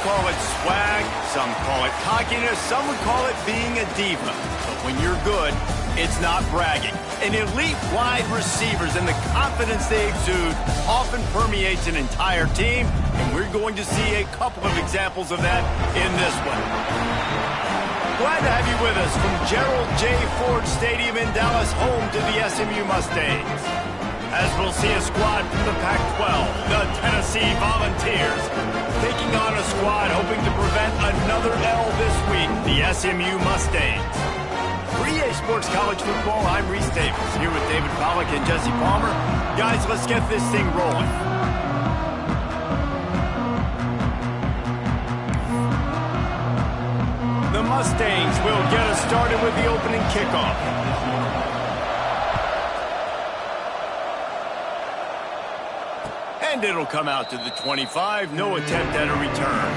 call it swag, some call it cockiness, some would call it being a diva. But when you're good, it's not bragging. An elite wide receivers and the confidence they exude often permeates an entire team, and we're going to see a couple of examples of that in this one. Glad to have you with us from Gerald J. Ford Stadium in Dallas, home to the SMU Mustangs. As we'll see a squad from the Pac-12, the Tennessee Volunteers, taking on a squad hoping to prevent another L this week, the SMU Mustangs. For EA Sports College Football, I'm Reese Davis, here with David Pollack and Jesse Palmer. Guys, let's get this thing rolling. The Mustangs will get us started with the opening kickoff. And it'll come out to the 25. No attempt at a return.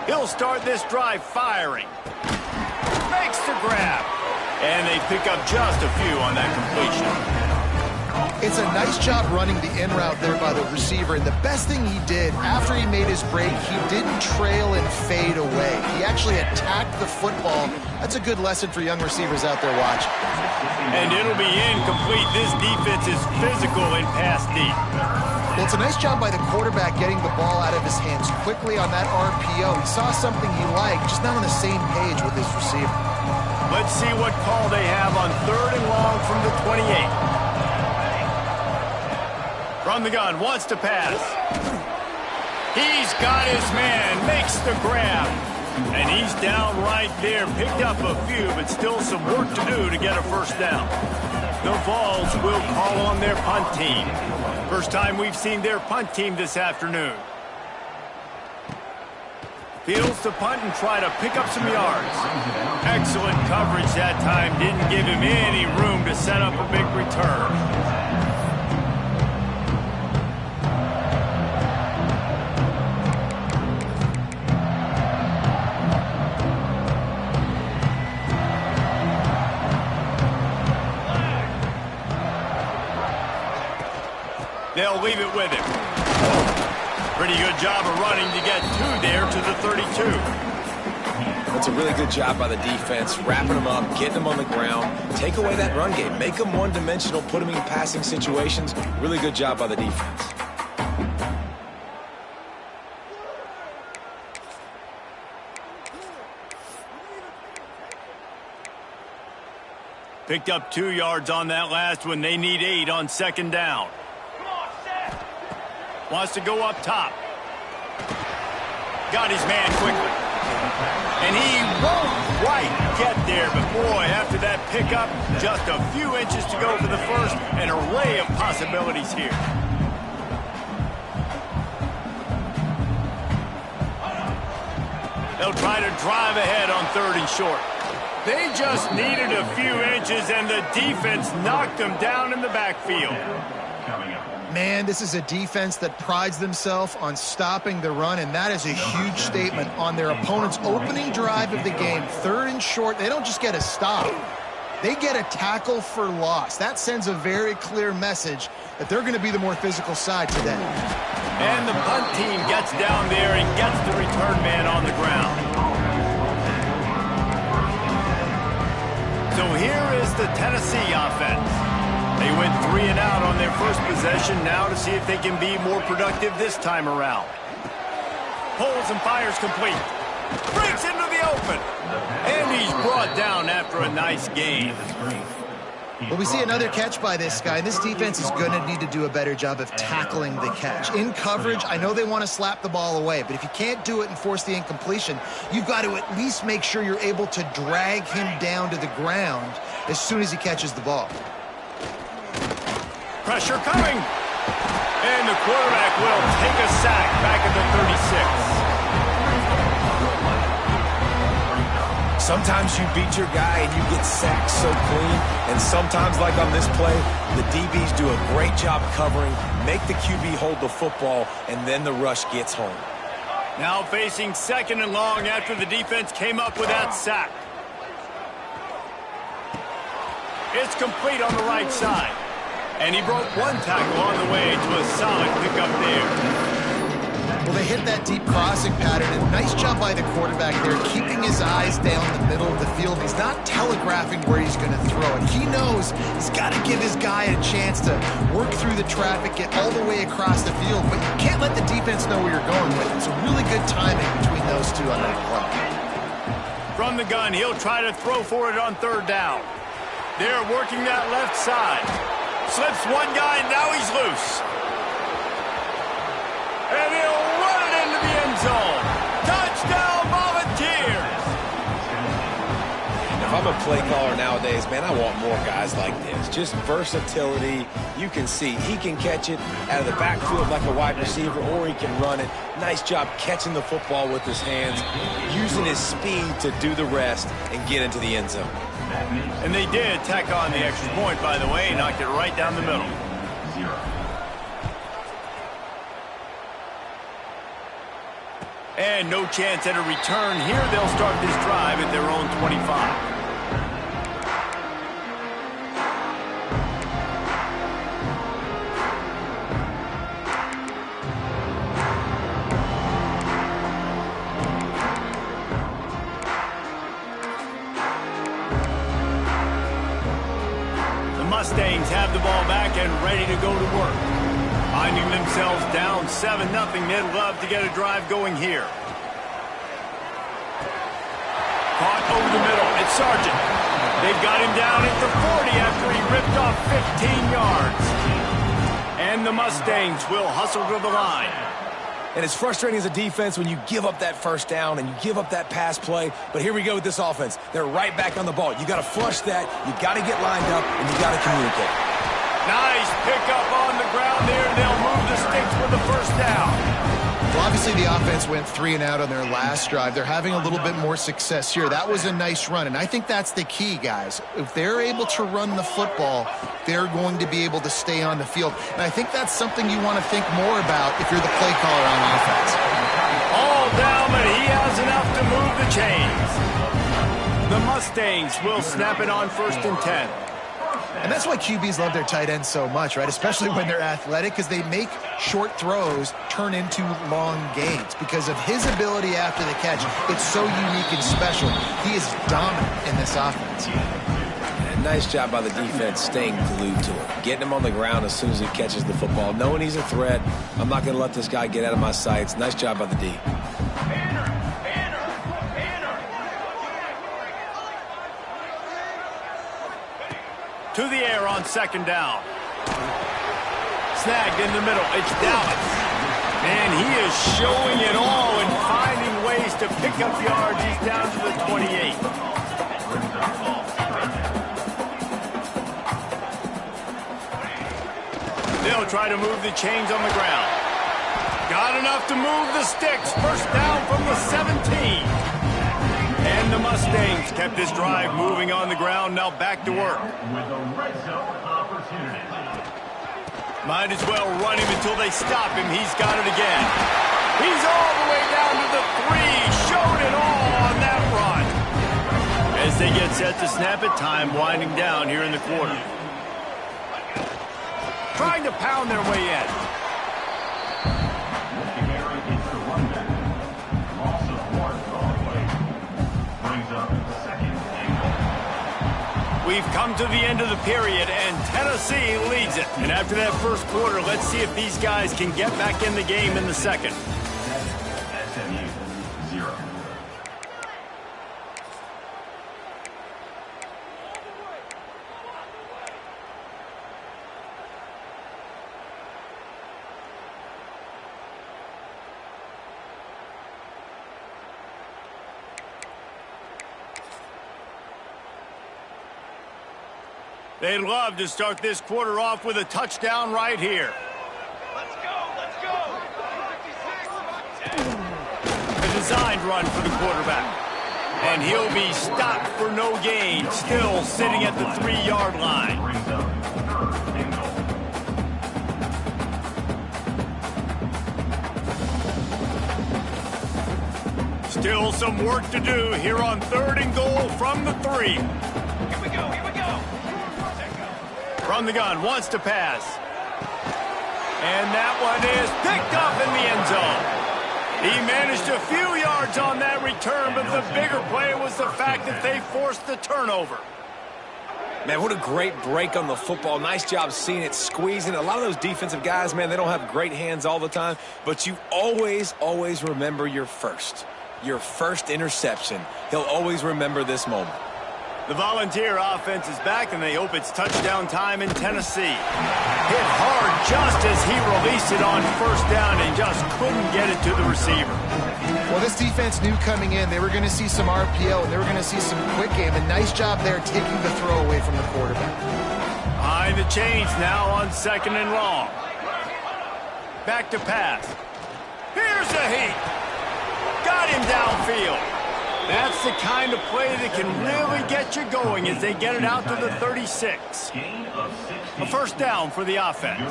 He'll start this drive firing. Makes the grab. And they pick up just a few on that completion. It's a nice job running the in route there by the receiver, and the best thing he did after he made his break, he didn't trail and fade away. He actually attacked the football. That's a good lesson for young receivers out there watching. And it'll be incomplete. This defense is physical and pass deep. Well, it's a nice job by the quarterback getting the ball out of his hands quickly on that RPO. He saw something he liked, just not on the same page with his receiver. Let's see what call they have on 3rd and long from the 28. From the gun, wants to pass. He's got his man, makes the grab. And he's down right there. Picked up a few, but still some work to do to get a first down. The VOLS will call on their punt team. First time we've seen their punt team this afternoon. Fields to punt and try to pick up some yards. Excellent coverage that time. Didn't give him any room to set up a big return. They'll leave it with him. Pretty good job of running to get 2 there to the 32. That's a really good job by the defense, wrapping them up, getting them on the ground, take away that run game, make them one-dimensional, put them in passing situations. Really good job by the defense. Picked up 2 yards on that last one. They need 8 on 2nd down. Wants to go up top. Got his man quickly. And he won't quite get there, but boy, after that pickup, just a few inches to go for the first, an array of possibilities here. They'll try to drive ahead on 3rd and short. They just needed a few inches, and the defense knocked them down in the backfield. Man, this is a defense that prides themselves on stopping the run, and that is a huge statement on their opponent's opening drive of the game. 3rd and short, they don't just get a stop. They get a tackle for loss. That sends a very clear message that they're going to be the more physical side today. And the punt team gets down there and gets the return man on the ground. So here is the Tennessee offense. They went 3 and out on their first possession. Now to see if they can be more productive this time around. Pulls and fires complete. Breaks into the open. And he's brought down after a nice gain. Well, we see another catch by this guy. This defense is going to need to do a better job of tackling the catch. In coverage, I know they want to slap the ball away, but if you can't do it and force the incompletion, you've got to at least make sure you're able to drag him down to the ground as soon as he catches the ball. Pressure coming. And the quarterback will take a sack back at the 36. Sometimes you beat your guy and you get sacked so clean, and sometimes, like on this play, the DBs do a great job covering, make the QB hold the football, and then the rush gets home. Now facing 2nd and long after the defense came up with that sack. It's complete on the right side. And he broke one tackle on the way to a solid pickup there. Well, they hit that deep crossing pattern, and nice job by the quarterback there, keeping his eyes down the middle of the field. He's not telegraphing where he's going to throw it. He knows he's got to give his guy a chance to work through the traffic, get all the way across the field, but you can't let the defense know where you're going with it. It's a really good timing between those two on that play. From the gun, he'll try to throw for it on 3rd down. They're working that left side. Slips one guy, and now he's loose. And he'll run it into the end zone. Touchdown, Volunteers! If I'm a play caller nowadays, man, I want more guys like this. Just versatility. You can see he can catch it out of the backfield like a wide receiver, or he can run it. Nice job catching the football with his hands, using his speed to do the rest and get into the end zone. And they did tack on the extra point, by the way, knocked it right down the middle. And no chance at a return here. They'll start this drive at their own 25. The Mustangs have the ball back and ready to go to work. Finding themselves down 7-0, they'd love to get a drive going here. Caught over the middle. It's Sargent. They've got him down at the 40 after he ripped off 15 yards. And the Mustangs will hustle to the line. And it's frustrating as a defense when you give up that 1st down and you give up that pass play. But here we go with this offense. They're right back on the ball. You got to flush that. You got to get lined up, and you got to communicate. Nice pickup on the ground there. They'll move the sticks for the 1st down. Well, obviously the offense went 3 and out on their last drive. They're having a little bit more success here. That was a nice run, and I think that's the key, guys. If they're able to run the football, they're going to be able to stay on the field. And I think that's something you want to think more about if you're the play caller on offense. All down, but he has enough to move the chains. The Mustangs will snap it on 1st and 10. And that's why QBs love their tight ends so much, right? Especially when they're athletic, because they make short throws turn into long gains. Because of his ability after the catch, it's so unique and special. He is dominant in this offense. And nice job by the defense staying glued to him. Getting him on the ground as soon as he catches the football. Knowing he's a threat, I'm not going to let this guy get out of my sights. Nice job by the D. To the air on 2nd down. Snagged in the middle. It's Dallas. And he is showing it all and finding ways to pick up yards. He's down to the 28. They'll try to move the chains on the ground. Got enough to move the sticks. 1st down from the 17. And the Mustangs kept this drive moving on the ground. Now back to work. Might as well run him until they stop him. He's got it again. He's all the way down to the 3. Showed it all on that run. As they get set to snap it, time winding down here in the quarter. Trying to pound their way in. We've come to the end of the period, and Tennessee leads it. And after that 1st quarter, let's see if these guys can get back in the game in the 2nd. SMU 0. They'd love to start this quarter off with a touchdown right here. Let's go! A designed run for the quarterback. And he'll be stopped for no gain, still sitting at the 3-yard line. Still some work to do here on 3rd and goal from the 3. Here we go, here we go. From the gun, wants to pass. And that one is picked up in the end zone. He managed a few yards on that return, but the bigger play was the fact that they forced the turnover. Man, what a great break on the football. Nice job seeing it, squeezing. A lot of those defensive guys, man, they don't have great hands all the time, but you always remember your first interception. He'll always remember this moment. The Volunteer offense is back, and they hope it's touchdown time in Tennessee. Hit hard just as he released it on 1st down and just couldn't get it to the receiver. Well, this defense knew coming in they were going to see some RPO and they were going to see some quick game. And nice job there taking the throw away from the quarterback. Behind the chains now on 2nd and long. Back to pass. Here's a heat. Got him downfield. That's the kind of play that can really get you going as they get it out to the 36. A 1st down for the offense.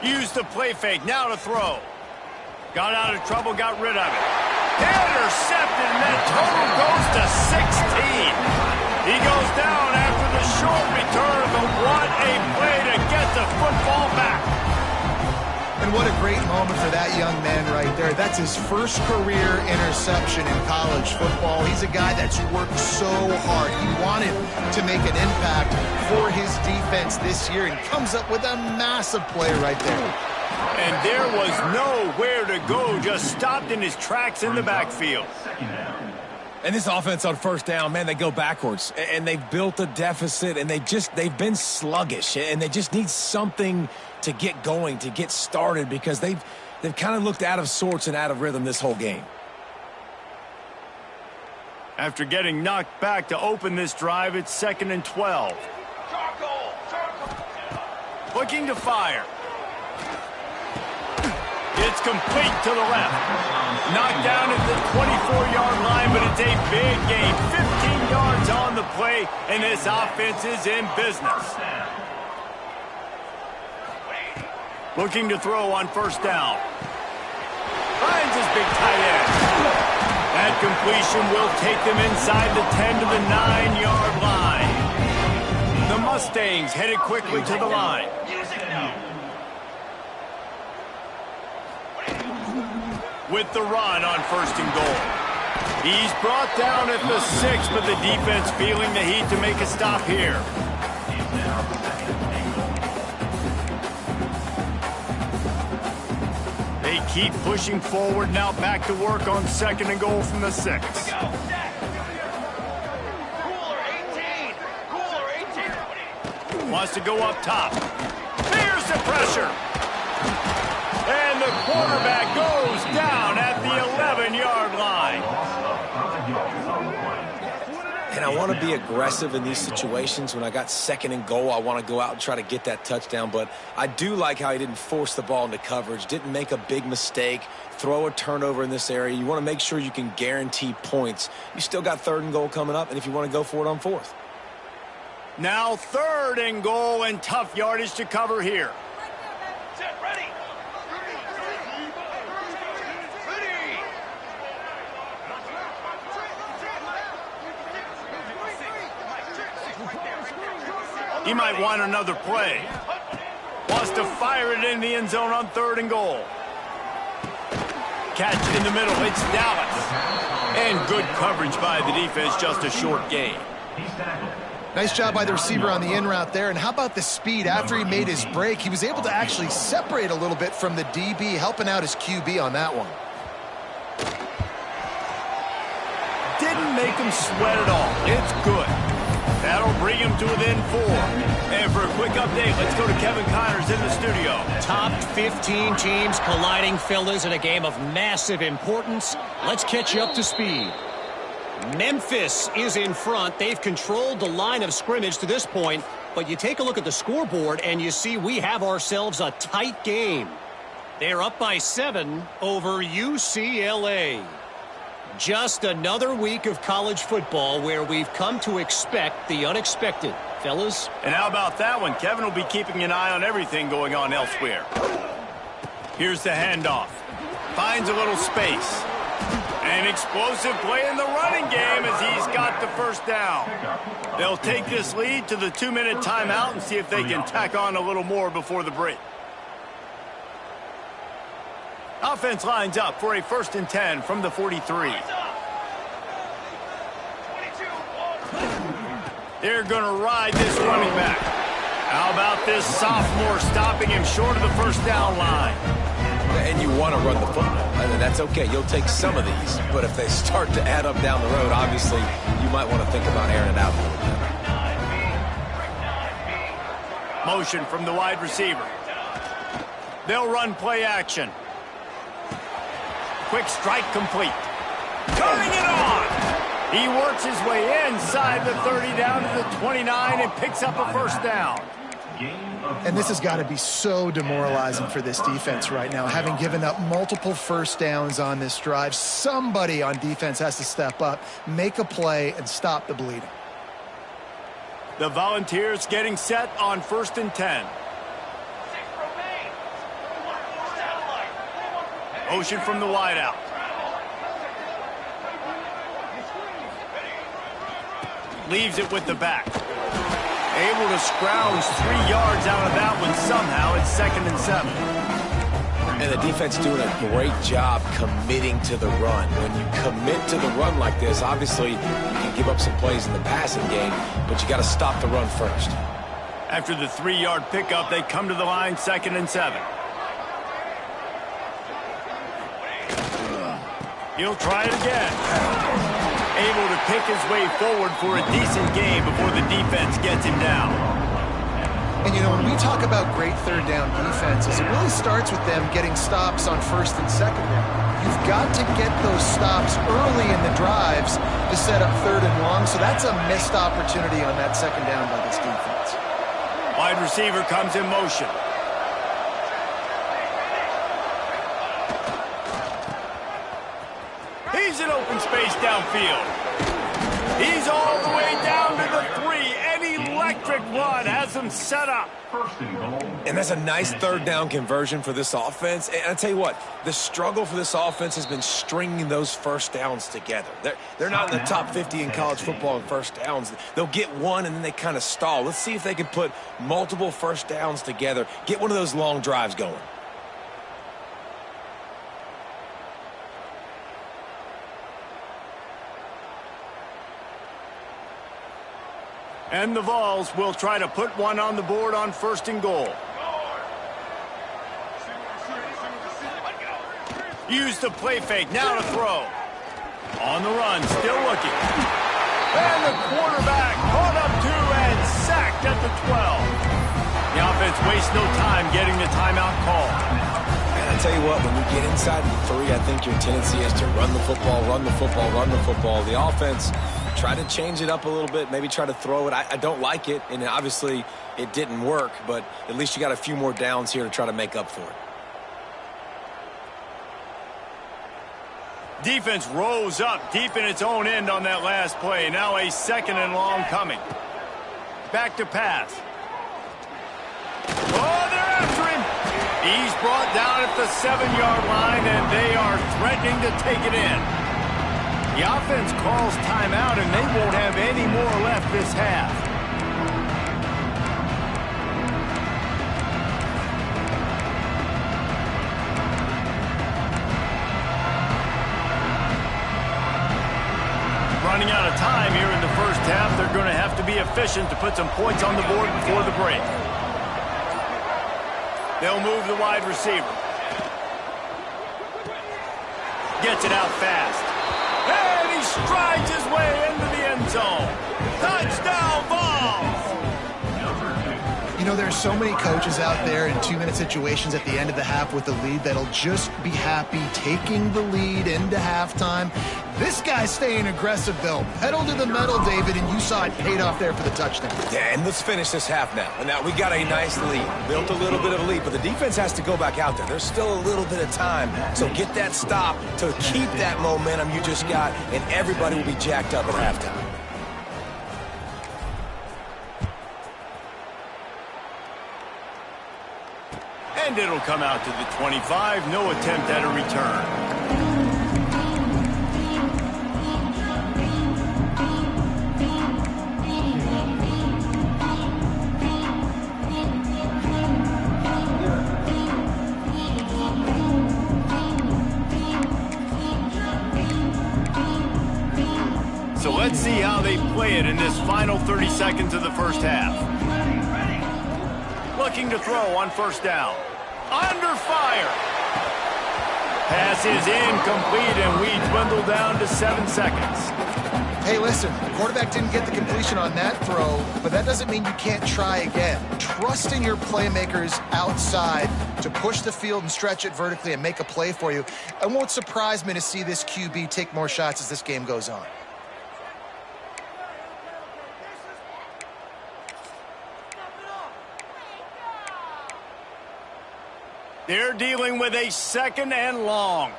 Used the play fake, now to throw. Got out of trouble, got rid of it. Intercepted, and that total goes to 16. He goes down after the short return, but what a play to get the football back. And what a great moment for that young man right there. That's his first career interception in college football. He's a guy that's worked so hard. He wanted to make an impact for his defense this year and comes up with a massive play right there. And there was nowhere to go, just stopped in his tracks in the backfield. And this offense on 1st down, man, they go backwards. And they've built a deficit, and they've been sluggish. And they just need something to get going, to get started, because they've kind of looked out of sorts and out of rhythm this whole game. After getting knocked back to open this drive, it's 2nd and 12. Looking to fire. It's complete to the left. Knocked down at the 24-yard line, but it's a big gain. 15 yards on the play, and this offense is in business. Looking to throw on 1st down. Finds his big tight end. That completion will take them inside the 10 to the 9-yard line. The Mustangs headed quickly to the line. With the run on 1st and goal. He's brought down at the 6, but the defense feeling the heat to make a stop here. They keep pushing forward, now back to work on 2nd and goal from the 6. Wants to go up top. There's the pressure. And the quarterback goes down at the 11-yard line. And I want to be aggressive in these situations. When I got 2nd and goal, I want to go out and try to get that touchdown. But I do like how he didn't force the ball into coverage, didn't make a big mistake, throw a turnover in this area. You want to make sure you can guarantee points. You still got 3rd and goal coming up, and if you want to go for it on 4th. Now 3rd and goal, and tough yardage to cover here. Set, ready. He might want another play. Wants to fire it in the end zone on 3rd and goal. Catch in the middle. It's Dallas. And good coverage by the defense, just a short gain. Nice job by the receiver on the in route there. And how about the speed? After he made his break, he was able to actually separate a little bit from the DB, helping out his QB on that one. Didn't make him sweat at all. It's good. That'll bring him to within 4. And for a quick update, let's go to Kevin Connors in the studio. Top 15 teams colliding, fellas, in a game of massive importance. Let's catch you up to speed. Memphis is in front. They've controlled the line of scrimmage to this point, but you take a look at the scoreboard and you see we have ourselves a tight game. They're up by 7 over UCLA. Just another week of college football where we've come to expect the unexpected. Fellas? And how about that one? Kevin will be keeping an eye on everything going on elsewhere. Here's the handoff. Finds a little space. An explosive play in the running game as he's got the first down. They'll take this lead to the 2-minute timeout and see if they can tack on a little more before the break. Offense lines up for a 1st and 10 from the 43. They're going to ride this running back. How about this sophomore stopping him short of the first down line? And you want to run the football. I mean, that's okay. You'll take some of these. But if they start to add up down the road, obviously, you might want to think about airing it out a little bit. Motion from the wide receiver. They'll run play action. Quick strike complete. Turning it on. He works his way inside the 30 down to the 29 and picks up a first down. And this has got to be so demoralizing for this defense right now. Having given up multiple first downs on this drive, somebody on defense has to step up, make a play, and stop the bleeding. The Volunteers getting set on 1st and 10. Motion from the wideout. Leaves it with the back. Able to scrounge 3 yards out of that one somehow. It's 2nd and 7. And the defense doing a great job committing to the run. When you commit to the run like this, obviously you can give up some plays in the passing game, but you got to stop the run first. After the 3-yard pickup, they come to the line 2nd and 7. He'll try it again. Able to pick his way forward for a decent game before the defense gets him down. And, you know, when we talk about great third down defenses, it really starts with them getting stops on 1st and 2nd down. You've got to get those stops early in the drives to set up 3rd and long, so that's a missed opportunity on that 2nd down by this defense. Wide receiver comes in motion. He's in open space downfield. He's all the way down to the 3. An electric run has him set up. And that's a nice 3rd down conversion for this offense. And I tell you what, the struggle for this offense has been stringing those first downs together. They're not in the top 50 in college football in first downs. They'll get one and then they kind of stall. Let's see if they can put multiple first downs together, get one of those long drives going. And the Vols will try to put one on the board on 1st and goal. Use the play fake, now to throw. On the run, still looking. And the quarterback caught up to and sacked at the 12. The offense wastes no time getting the timeout call. And I tell you what, when you get inside the 3, I think your tendency is to run the football, run the football, run the football. The offense, try to change it up a little bit, maybe try to throw it. I don't like it, and obviously it didn't work, but at least you got a few more downs here to try to make up for it. Defense rose up deep in its own end on that last play. Now a 2nd and long coming. Back to pass. Oh, they're after him. He's brought down at the 7-yard line, and they are threatening to take it in. The offense calls timeout, and they won't have any more left this half. Running out of time here in the first half. They're going to have to be efficient to put some points on the board before the break. They'll move the wide receiver. Gets it out fast. And he strides his way into the end zone. Touchdown, Vols! You know, there's so many coaches out there in 2-minute situations at the end of the half with the lead that'll just be happy taking the lead into halftime. This guy's staying aggressive, though. Pedal to the metal, David, and you saw it paid off there for the touchdown. Yeah, and let's finish this half now. And now we got a nice lead, built a little bit of a lead, but the defense has to go back out there. There's still a little bit of time, so get that stop to keep that momentum you just got, and everybody will be jacked up at halftime. And And it'll come out to the 25. No attempt at a return. So let's see how they play it in this final 30 seconds of the first half. Looking to throw on first down. Under fire. Pass is incomplete, and we dwindle down to 7 seconds. Hey, listen, the quarterback didn't get the completion on that throw, but that doesn't mean you can't try again. Trust in your playmakers outside to push the field and stretch it vertically and make a play for you. It won't surprise me to see this QB take more shots as this game goes on. They're dealing with a 2nd and long.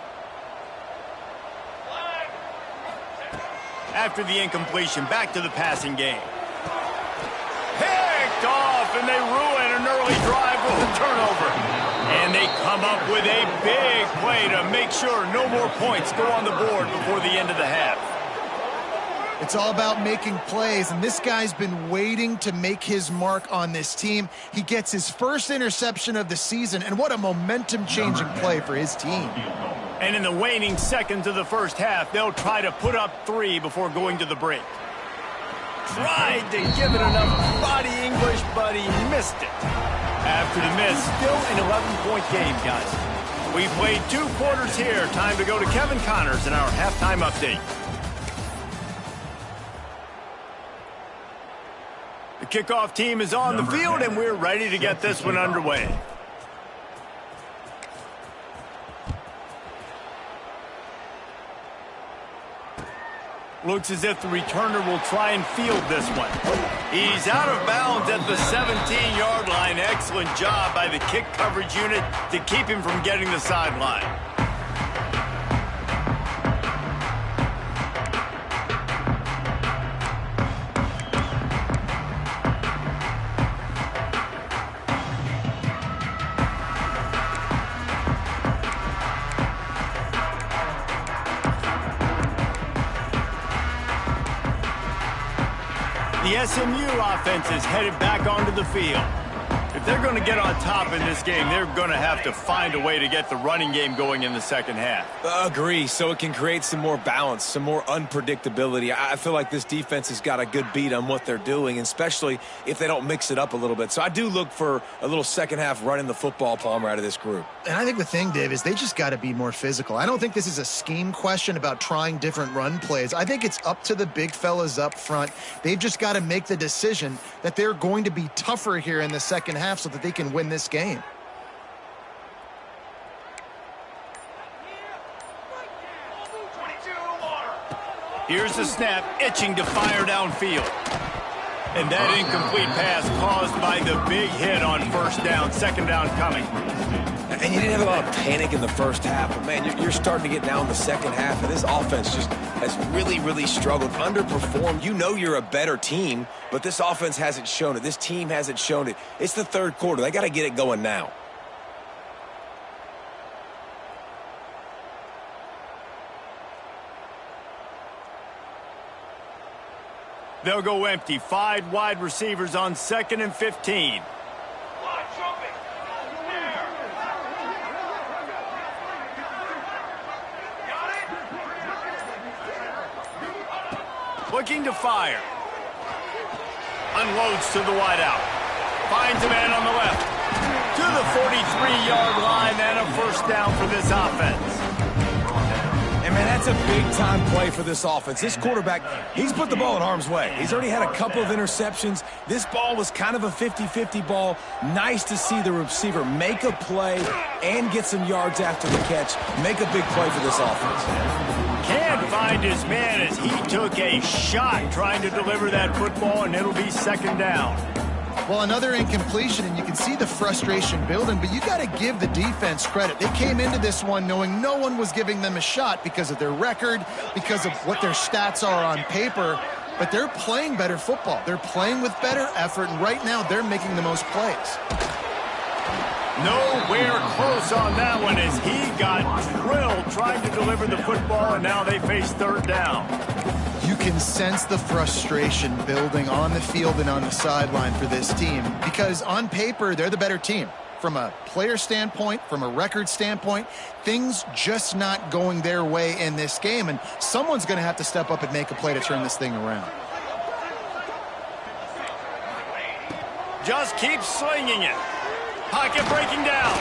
After the incompletion, back to the passing game. Picked off, and they ruin an early drive with a turnover. And they come up with a big play to make sure no more points go on the board before the end of the half. It's all about making plays, and this guy's been waiting to make his mark on this team. He gets his first interception of the season, and what a momentum-changing play for his team. And in the waning seconds of the first half, they'll try to put up 3 before going to the break. Tried to give it enough body English, but he missed it. After the miss, still an 11-point game, guys. We played 2 quarters here. Time to go to Kevin Connors in our halftime update. The kickoff team is on the field, and we're ready to get this one underway. Looks as if the returner will try and field this one. He's out of bounds at the 17-yard line. Excellent job by the kick coverage unit to keep him from getting the sideline. The SMU offense is headed back onto the field. If they're going to get on top in this game, they're going to have to find a way to get the running game going in the second half. Agree, so it can create some more balance, some more unpredictability. I feel like this defense has got a good beat on what they're doing, especially if they don't mix it up a little bit. So I do look for a little second half running the football, Palmer, out of this group. And I think the thing, Dave, is they just got to be more physical. I don't think this is a scheme question about trying different run plays. I think it's up to the big fellas up front. They've just got to make the decision that they're going to be tougher here in the second half so that they can win this game. Here's the snap, itching to fire downfield. And that incomplete pass caused by the big hit on first down, second down coming. And you didn't have a lot of panic in the first half, but man, you're starting to get down in the second half, and this offense just has really struggled, underperformed. You know you're a better team, but this offense hasn't shown it. This team hasn't shown it. It's the third quarter. They got to get it going now. They'll go empty. 5 wide receivers on 2nd and 15. Looking to fire. Unloads to the wideout. Finds a man on the left. To the 43-yard line, and a first down for this offense. And, man, that's a big-time play for this offense. This quarterback, he's put the ball in harm's way. He's already had a couple of interceptions. This ball was kind of a 50-50 ball. Nice to see the receiver make a play and get some yards after the catch. Make a big play for this offense. Can't find his man as he took a shot trying to deliver that football, and it'll be second down. Well, another incompletion, and you can see the frustration building, but you got to give the defense credit. They came into this one knowing no one was giving them a shot because of their record, because of what their stats are on paper, but they're playing better football. They're playing with better effort, and right now they're making the most plays. Nowhere close on that one as he got drilled trying to deliver the football, and now they face third down. You can sense the frustration building on the field and on the sideline for this team because on paper, they're the better team. From a player standpoint, from a record standpoint, things just not going their way in this game, and someone's going to have to step up and make a play to turn this thing around. Just keep slinging it. Pocket breaking down.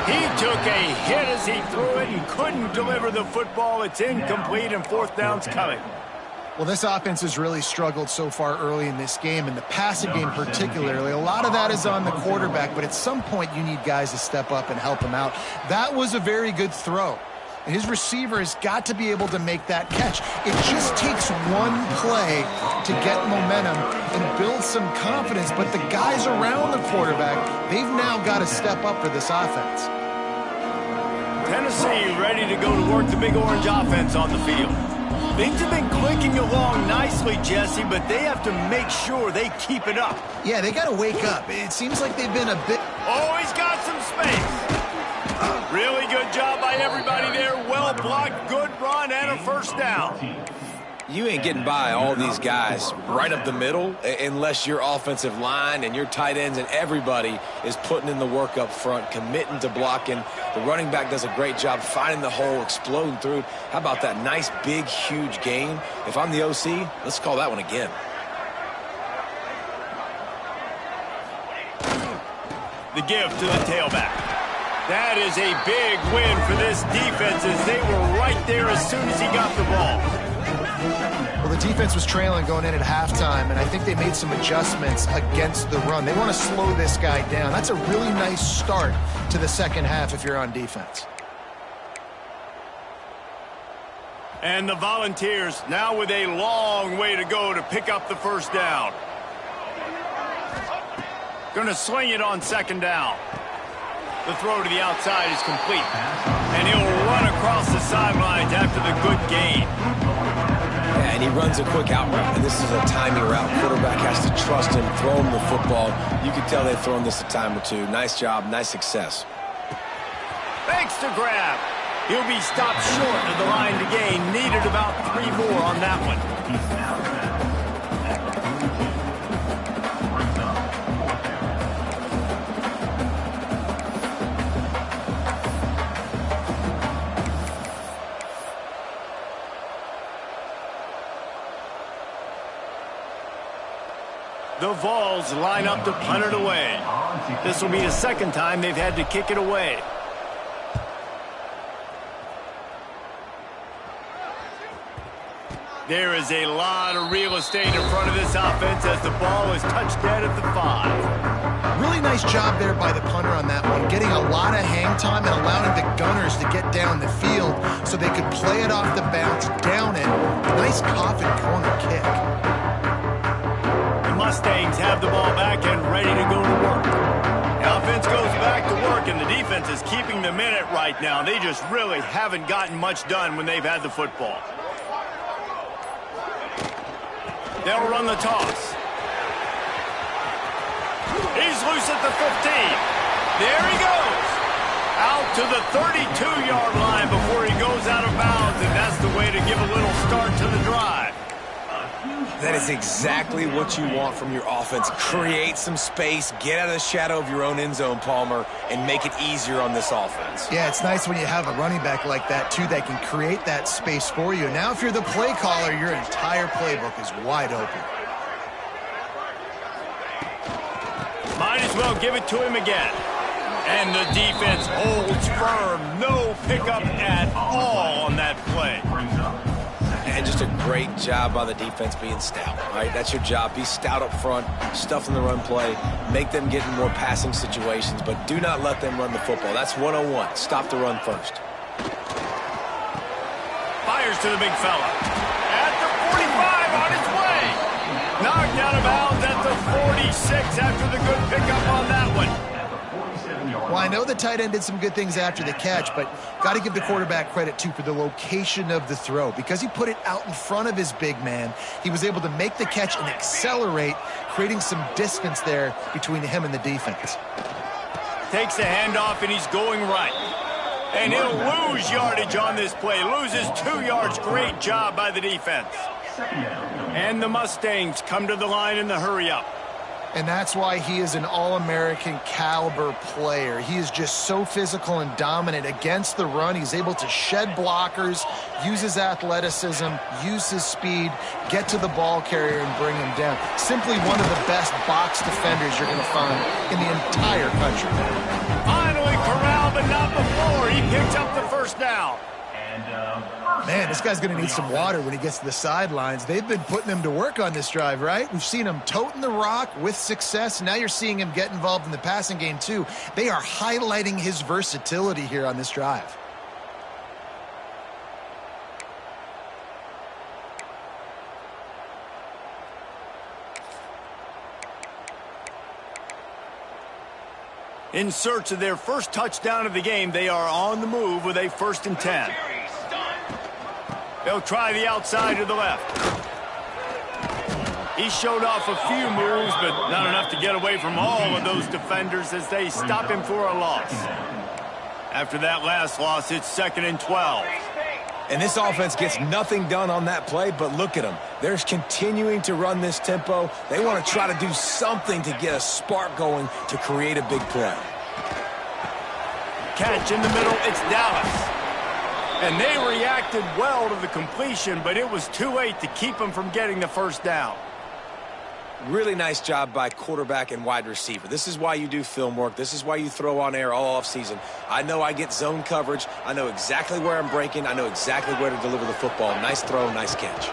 He took a hit as he threw it and couldn't deliver the football. It's incomplete and fourth down's coming. Well, this offense has really struggled so far early in this game, and the passing game particularly. A lot of that is on the quarterback, but at some point you need guys to step up and help him out. That was a very good throw. And his receiver has got to be able to make that catch. It just takes one play to get momentum and build some confidence, but the guys around the quarterback, they've now got to step up for this offense. Tennessee ready to go to work the Big Orange offense on the field. Things have been clicking along nicely, Jesse, but they have to make sure they keep it up. Yeah, they got to wake up. It seems like they've been a bit... Oh, he's got some space. Really good job by everybody there. Well blocked, good run, and a first down. You ain't getting by all these guys right up the middle unless your offensive line and your tight ends and everybody is putting in the work up front, committing to blocking. The running back does a great job finding the hole, exploding through. How about that nice, big, huge gain? If I'm the OC, let's call that one again. The give to the tailback. That is a big win for this defense as they were right there as soon as he got the ball. Well, the defense was trailing going in at halftime, and I think they made some adjustments against the run. They want to slow this guy down. That's a really nice start to the second half if you're on defense. And the Volunteers now with a long way to go to pick up the first down. Going to sling it on second down. The throw to the outside is complete. And he'll run across the sidelines after the good gain. Yeah, and he runs a quick out route, and this is a timing route. Quarterback has to trust him, throw him the football. You can tell they've thrown this a time or two. Nice job, nice success. Thanks to grab. He'll be stopped short of the line to gain. Needed about 3 more on that one. The VOLS line up to punt it away. This will be the second time they've had to kick it away. There is a lot of real estate in front of this offense as the ball is touched dead at the 5. Really nice job there by the punter on that one, getting a lot of hang time and allowing the gunners to get down the field so they could play it off the bounce, down it. Nice coffin corner kick. Mustangs have the ball back and ready to go to work. The offense goes back to work, and the defense is keeping them in it right now. They just really haven't gotten much done when they've had the football. They'll run the toss. He's loose at the 15. There he goes. Out to the 32-yard line before he goes out of bounds, and that's the way to give a little start to the drive. That is exactly what you want from your offense. Create some space, get out of the shadow of your own end zone, Palmer, and make it easier on this offense. Yeah, it's nice when you have a running back like that, too, that can create that space for you. Now, if you're the play caller, your entire playbook is wide open. Might as well give it to him again. And the defense holds firm. No pickup at all on that play. And just a great job by the defense being stout, right? That's your job. Be stout up front, stuff in the run play, make them get in more passing situations, but do not let them run the football. That's 101. Stop the run first. Fires to the big fella. At the 45 on his way. Knocked out of bounds at the 46 after the good pickup on that one. Well, I know the tight end did some good things after the catch, but got to give the quarterback credit, too, for the location of the throw. Because he put it out in front of his big man, he was able to make the catch and accelerate, creating some distance there between him and the defense. takes the handoff, and he's going right. And he'll lose yardage on this play. Loses 2 yards. Great job by the defense. And the Mustangs come to the line in the hurry-up. And that's why he is an All-American caliber player. He is just so physical and dominant against the run. He's able to shed blockers, use his athleticism, use his speed, get to the ball carrier and bring him down. Simply one of the best box defenders you're going to find in the entire country. Finally corralled, but not before. He picks up the first down. Man, this guy's going to need some water when he gets to the sidelines. They've been putting him to work on this drive, right? We've seen him toting the rock with success. Now you're seeing him get involved in the passing game, too. They are highlighting his versatility here on this drive. In search of their first touchdown of the game, they are on the move with a 1st and 10. They'll try the outside to the left. He showed off a few moves, but not enough to get away from all of those defenders as they stop him for a loss. After that last loss, it's 2nd and 12. And this offense gets nothing done on that play, but look at them. They're continuing to run this tempo. They want to try to do something to get a spark going to create a big play. Catch in the middle, it's Dallas. And they reacted well to the completion, but it was too late to keep them from getting the first down. Really nice job by quarterback and wide receiver. This is why you do film work. This is why you throw on air all offseason. I know I get zone coverage. I know exactly where I'm breaking. I know exactly where to deliver the football. Nice throw, nice catch.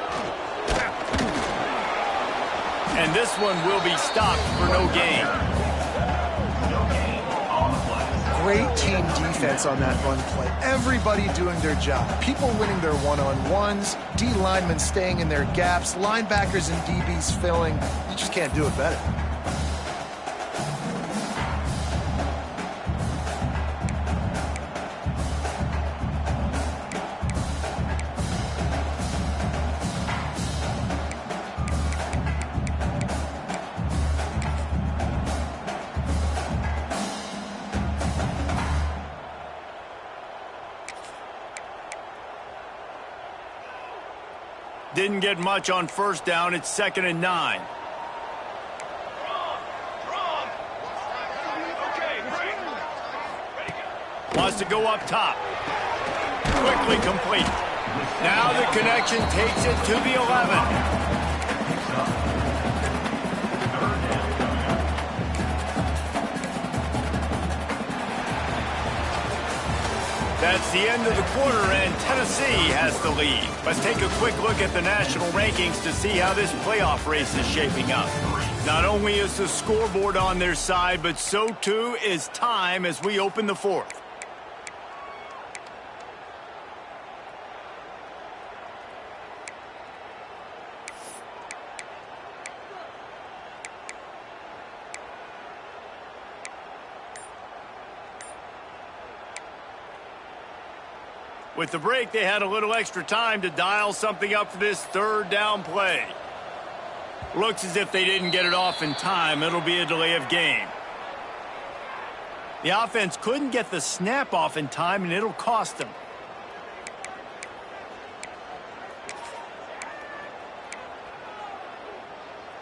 And this one will be stopped for no gain. Great team defense on that run play. Everybody doing their job. People winning their one-on-ones, D linemen staying in their gaps, linebackers and DBs filling. You just can't do it better. Didn't get much on 1st down. It's 2nd and 9. Wants to go up top. Quickly complete. Now the connection takes it to the 11. That's the end of the quarter, and Tennessee has the lead. Let's take a quick look at the national rankings to see how this playoff race is shaping up. Not only is the scoreboard on their side, but so too is time as we open the 4th. With the break, they had a little extra time to dial something up for this 3rd down play. Looks as if they didn't get it off in time. It'll be a delay of game. The offense couldn't get the snap off in time, and it'll cost them.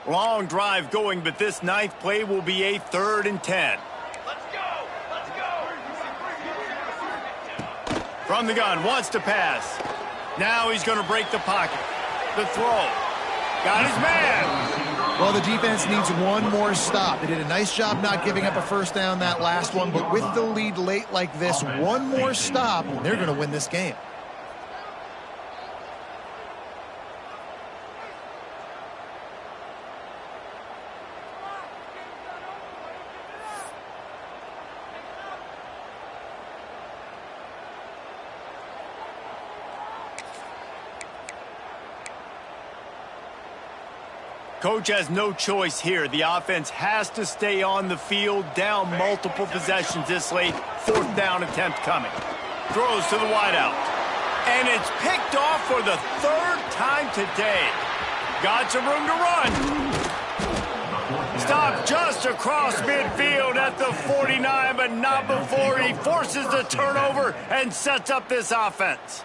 Long drive going, but this 9th play will be a 3rd and 10. From the gun, wants to pass. Now he's going to break the pocket. The throw. Got his man. Well, the defense needs one more stop. They did a nice job not giving up a 1st down that last one, but with the lead late like this, one more stop, and they're going to win this game. Coach has no choice here. The offense has to stay on the field, down multiple possessions this late. 4th down attempt coming. Throws to the wideout. And it's picked off for the 3rd time today. Got some room to run. stop just across midfield at the 49, but not before he forces the turnover and sets up this offense.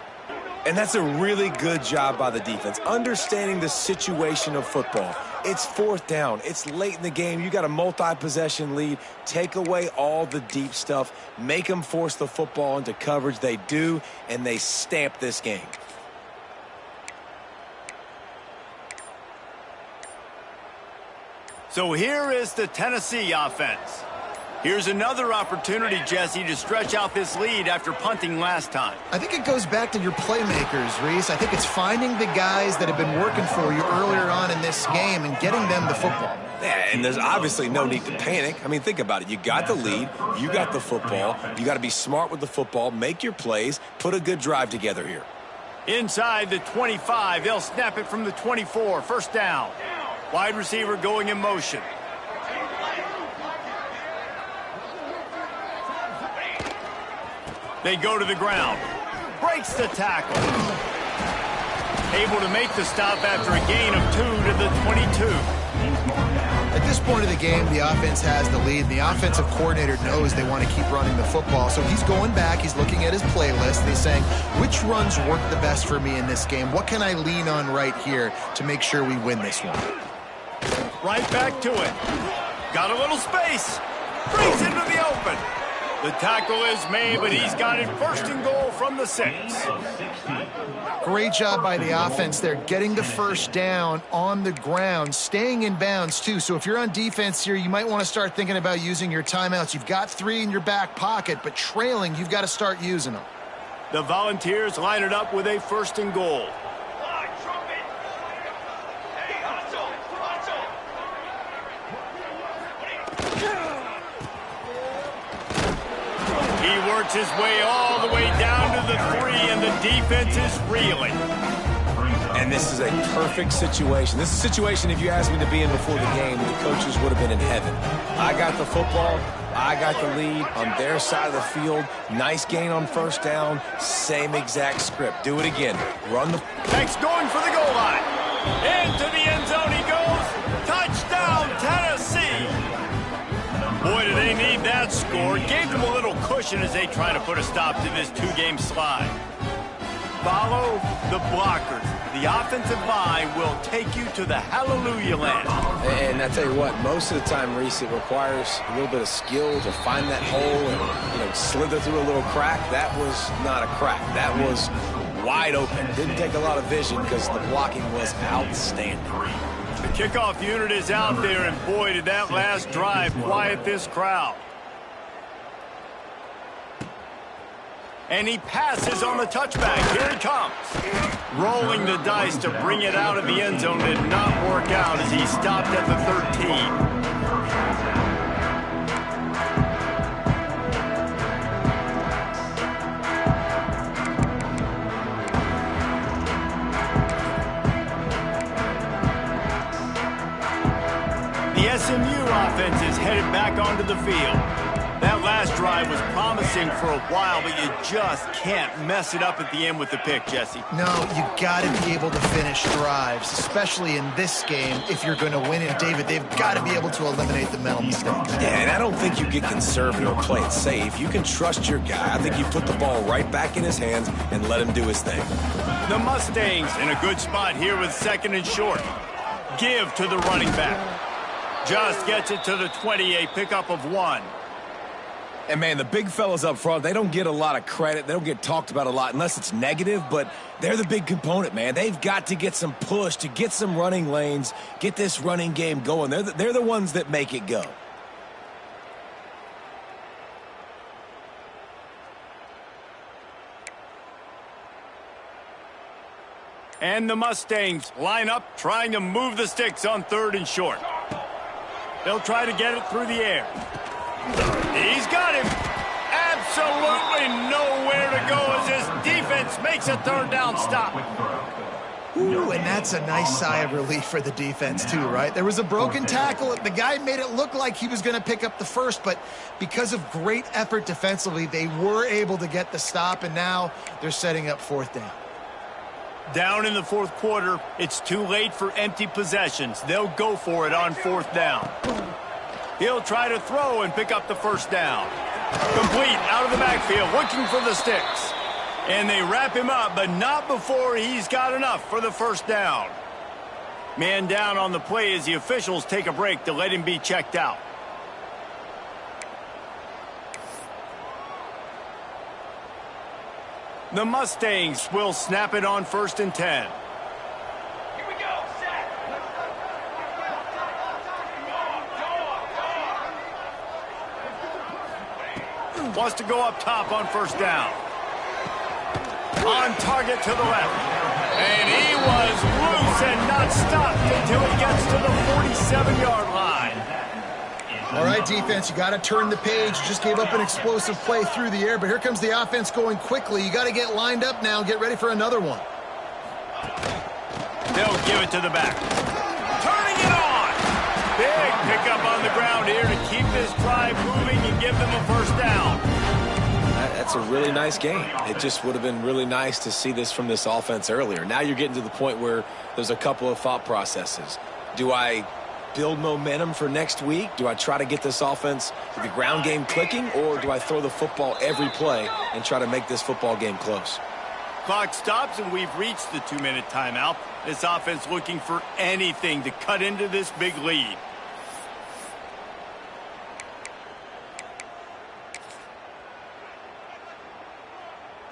And that's a really good job by the defense, understanding the situation of football. It's fourth down. It's late in the game. You got a multi-possession lead. Take away all the deep stuff. Make them force the football into coverage. They do, and they stamp this game. So here is the Tennessee offense. Here's another opportunity, Jesse, to stretch out this lead after punting last time. I think it goes back to your playmakers, Reese. I think it's finding the guys that have been working for you earlier on in this game and getting them the football. Yeah, and there's obviously no need to panic. I mean, think about it. You got the lead. You got the football. You got to be smart with the football, make your plays, put a good drive together here. Inside the 25, they'll snap it from the 24. First down. Wide receiver going in motion. They go to the ground. Breaks the tackle. Able to make the stop after a gain of 2 to the 22. At this point of the game, the offense has the lead. The offensive coordinator knows they want to keep running the football. So he's going back. He's looking at his playlist. And he's saying, which runs work the best for me in this game? What can I lean on right here to make sure we win this one? Right back to it. Got a little space. Brings into the open. The tackle is made, but he's got it first and goal from the 6. Great job by the offense there, getting the first down on the ground, staying in bounds too. So if you're on defense here, you might want to start thinking about using your timeouts. You've got 3 in your back pocket, but trailing, you've got to start using them. The Volunteers line it up with a first and goal. He works his way all the way down to the 3, and the defense is reeling. And this is a perfect situation. This is a situation, if you asked me to be in before the game, the coaches would have been in heaven. I got the football. I got the lead on their side of the field. Nice gain on first down. Same exact script. Do it again. Run the... Next going for the goal line. Into the end zone he goes. Touchdown, Tennessee. Boy, do they need that score. Gave them a little cushion as they try to put a stop to this 2-game slide. Follow the blockers. The offensive line will take you to the hallelujah land. And I tell you what, most of the time, Reese, it requires a little bit of skill to find that hole and, slither through a little crack. That was not a crack. That was wide open. Didn't take a lot of vision because the blocking was outstanding. The kickoff unit is out there, and boy, did that last drive quiet this crowd. And he passes on the touchback. Here he comes. Rolling the dice to bring it out of the end zone did not work out as he stopped at the 13. The SMU offense is headed back onto the field. That last drive was promising for a while, but you just can't mess it up at the end with the pick, Jesse. No, you got to be able to finish drives, especially in this game if you're going to win it. David, they've got to be able to eliminate the mental mistakes. Yeah, and I don't think you get conservative or play it safe. You can trust your guy. I think you put the ball right back in his hands and let him do his thing. The Mustangs in a good spot here with 2nd and short. Give to the running back. Just gets it to the 20, a pickup of 1. And, man, the big fellas up front, they don't get a lot of credit. They don't get talked about a lot unless it's negative, but they're the big component, man. They've got to get some push to get some running lanes, get this running game going. They're the ones that make it go. And the Mustangs line up, trying to move the sticks on 3rd and short. They'll try to get it through the air. He's got him. Absolutely nowhere to go as his defense makes a 3rd down stop. Ooh, and that's a nice sigh of relief for the defense too, right? There was a broken tackle. The guy made it look like he was going to pick up the first, but because of great effort defensively, they were able to get the stop, and now they're setting up 4th down. Down in the fourth quarter, it's too late for empty possessions. They'll go for it on fourth down. He'll try to throw and pick up the first down. Complete out of the backfield, looking for the sticks. And they wrap him up, but not before he's got enough for the first down. Man down on the play as the officials take a break to let him be checked out. The Mustangs will snap it on 1st and 10. Here we go, set. Wants to go up top on first down. On target to the left. And he was loose and not stopped until he gets to the 47-yard line. All right, defense, you got to turn the page. Just gave up an explosive play through the air, but here comes the offense going quickly. You got to get lined up now and get ready for another one. They'll give it to the back. Turning it on. Big pickup on the ground here to keep this drive moving and give them a first down. That's a really nice game. It just would have been really nice to see this from this offense earlier. Now you're getting to the point where there's a couple of thought processes. Do I build momentum for next week? Do I try to get this offense, the ground game clicking, or do I throw the football every play and try to make this football game close? Clock stops and we've reached the 2-minute timeout. This offense looking for anything to cut into this big lead.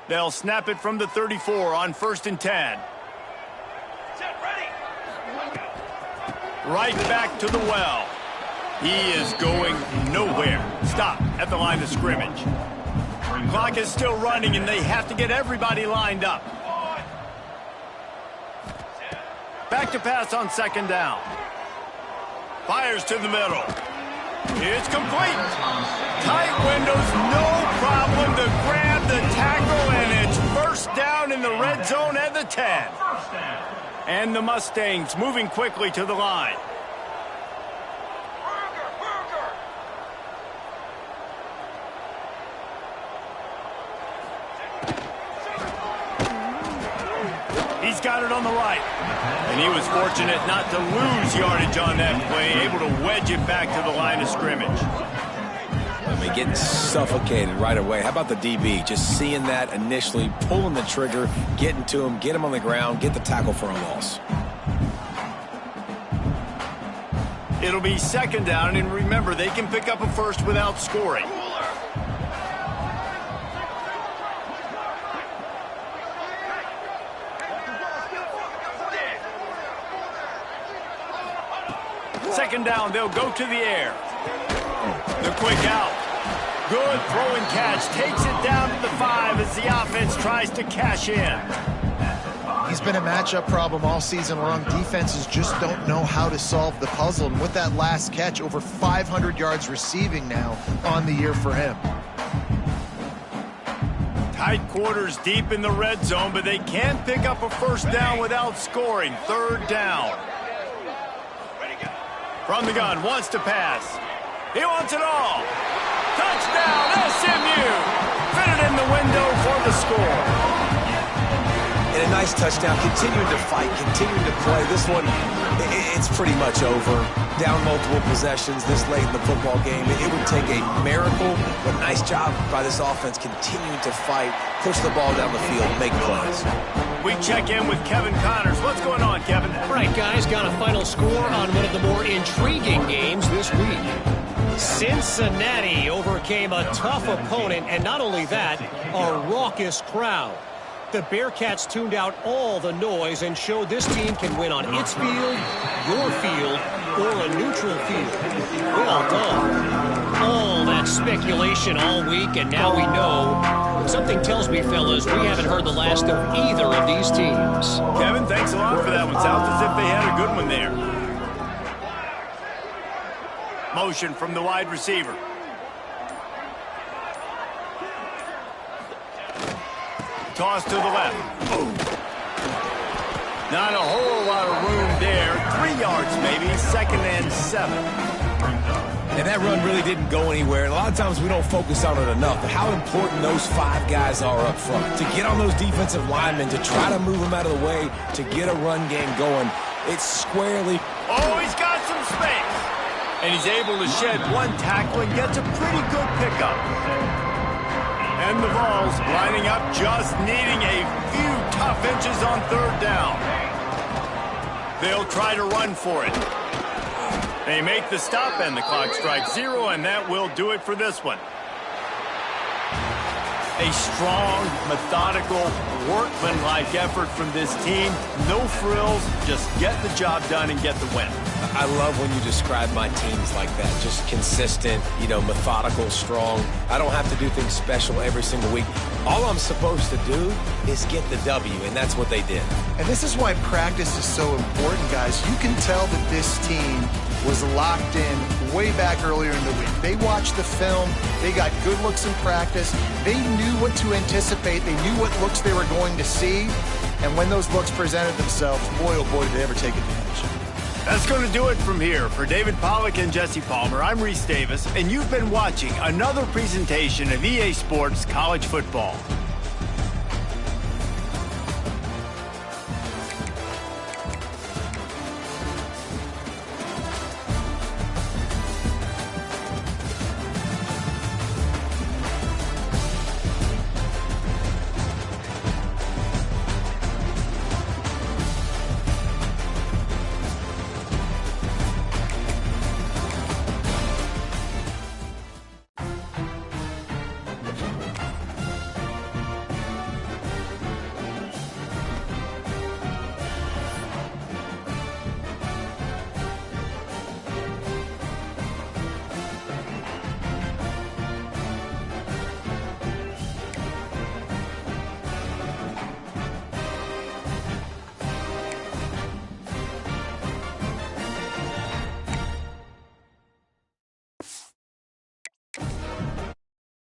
They'll snap it from the 34 on 1st and 10. Set, ready. Right back to the well. He is going nowhere. Stop at the line of scrimmage. Clock is still running, and they have to get everybody lined up. Back to pass on 2nd down. Fires to the middle. It's complete. Tight windows, no problem to grab the tackle, and it's first down in the red zone at the 10. And the Mustangs moving quickly to the line. He's got it on the right. And he was fortunate not to lose yardage on that play, able to wedge it back to the line of scrimmage. I mean, getting suffocated right away. How about the DB? Just seeing that initially, pulling the trigger, getting to him, get him on the ground, get the tackle for a loss. It'll be 2nd down, and remember, they can pick up a first without scoring. Second down, they'll go to the air. The quick out. Good throw and catch. Takes it down to the 5 as the offense tries to cash in. He's been a matchup problem all season long. Defenses just don't know how to solve the puzzle. And with that last catch, over 500 yards receiving now on the year for him. Tight quarters deep in the red zone, but they can't pick up a first down without scoring. 3rd down. From the gun, wants to pass. He wants it all. Touchdown, SMU. Fit it in the window for the score. And a nice touchdown, continuing to fight, continuing to play. This one, it's pretty much over. Down multiple possessions this late in the football game. It would take a miracle, but nice job by this offense continuing to fight, push the ball down the field, make plays. We check in with Kevin Connors. What's going on, Kevin? All right, guys, got a final score on one of the more intriguing games this week. Cincinnati overcame a tough opponent, and not only that, a raucous crowd. The Bearcats tuned out all the noise and showed this team can win on its field, your field, or a neutral field. Well done. All that speculation all week, and now we know. Something tells me, fellas, we haven't heard the last of either of these teams. Kevin, thanks a lot for that one. Sounds as if they had a good one there. Motion from the wide receiver. Toss to the left. Not a whole lot of room there. 3 yards maybe. 2nd and 7. And that run really didn't go anywhere. And a lot of times we don't focus on it enough. But how important those 5 guys are up front. To get on those defensive linemen, to try to move them out of the way, to get a run game going. It's squarely. Oh, he's got some space. And he's able to shed one tackle and gets a pretty good pickup. And the VOLS lining up, just needing a few tough inches on 3rd down. They'll try to run for it. They make the stop, and the clock strikes 0, and that will do it for this one. A strong, methodical, workmanlike effort from this team. No frills, just get the job done and get the win. I love when you describe my teams like that. Just consistent, methodical, strong. I don't have to do things special every single week. All I'm supposed to do is get the W, and that's what they did. And this is why practice is so important, guys. You can tell that this team was locked in way back earlier in the week. They watched the film. They got good looks in practice. They knew what to anticipate. They knew what looks they were going to see. And when those looks presented themselves, boy, oh boy, did they ever take advantage. That's going to do it from here. For David Pollack and Jesse Palmer, I'm Reese Davis, and you've been watching another presentation of EA Sports College Football.